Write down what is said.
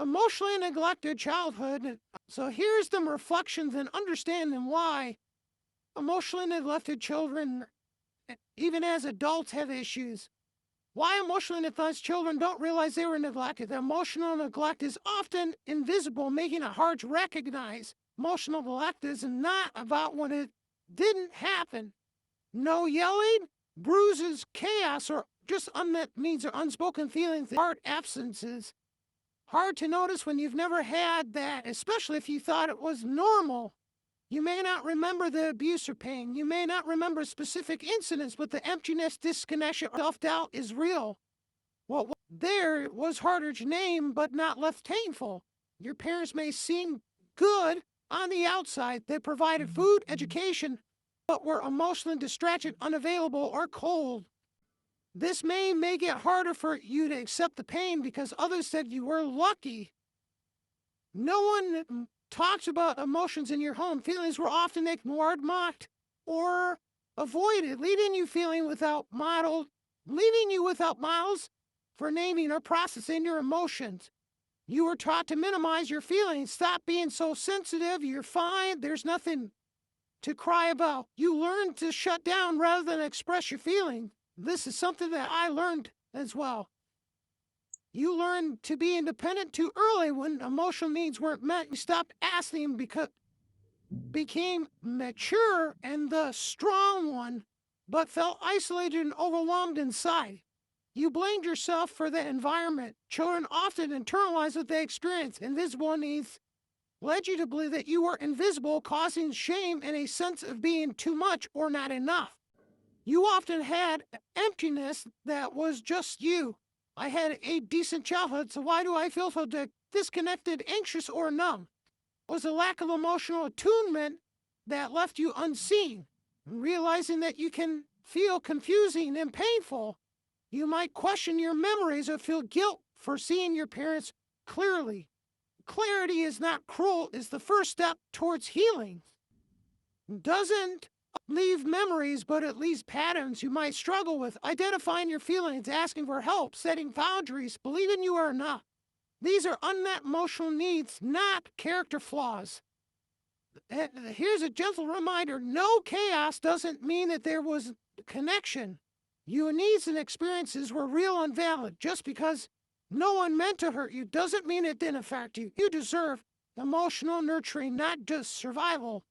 Emotionally neglected childhood. So here's the reflections and understanding why emotionally neglected children, even as adults, have issues. Why emotionally neglected children don't realize they were neglected. The emotional neglect is often invisible, making it hard to recognize. Emotional neglect is not about when it didn't happen. No yelling, bruises, chaos, or just unmet needs or unspoken feelings, heart absences. Hard to notice when you've never had that, especially if you thought it was normal. You may not remember the abuse or pain. You may not remember specific incidents, but the emptiness, disconnection, self doubt is real. What was there was harder to name, but not less painful. Your parents may seem good on the outside. They provided food, education, but were emotionally distracted, unavailable, or cold. This may make it harder for you to accept the pain because others said you were lucky. No one talks about emotions in your home. Feelings were often ignored, mocked, or avoided, leaving you without models for naming or processing your emotions. You were taught to minimize your feelings. Stop being so sensitive. You're fine. There's nothing to cry about. You learned to shut down rather than express your feelings. This is something that I learned as well. You learned to be independent too early when emotional needs weren't met. You stopped asking because became mature and the strong one, but felt isolated and overwhelmed inside. You blamed yourself for the environment. Children often internalize what they experience. Invisible needs led you to believe that you were invisible, causing shame and a sense of being too much or not enough. You often had emptiness that was just you. I had a decent childhood, so why do I feel so disconnected, anxious, or numb? It was a lack of emotional attunement that left you unseen. Realizing that you can feel confusing and painful, you might question your memories or feel guilt for seeing your parents clearly. Clarity is not cruel, is the first step towards healing. Doesn't leave memories, but it leaves patterns you might struggle with. Identifying your feelings, asking for help, setting boundaries, believing you are enough. These are unmet emotional needs, not character flaws. Here's a gentle reminder: no chaos doesn't mean that there was connection. Your needs and experiences were real and valid. Just because no one meant to hurt you doesn't mean it didn't affect you. You deserve emotional nurturing, not just survival.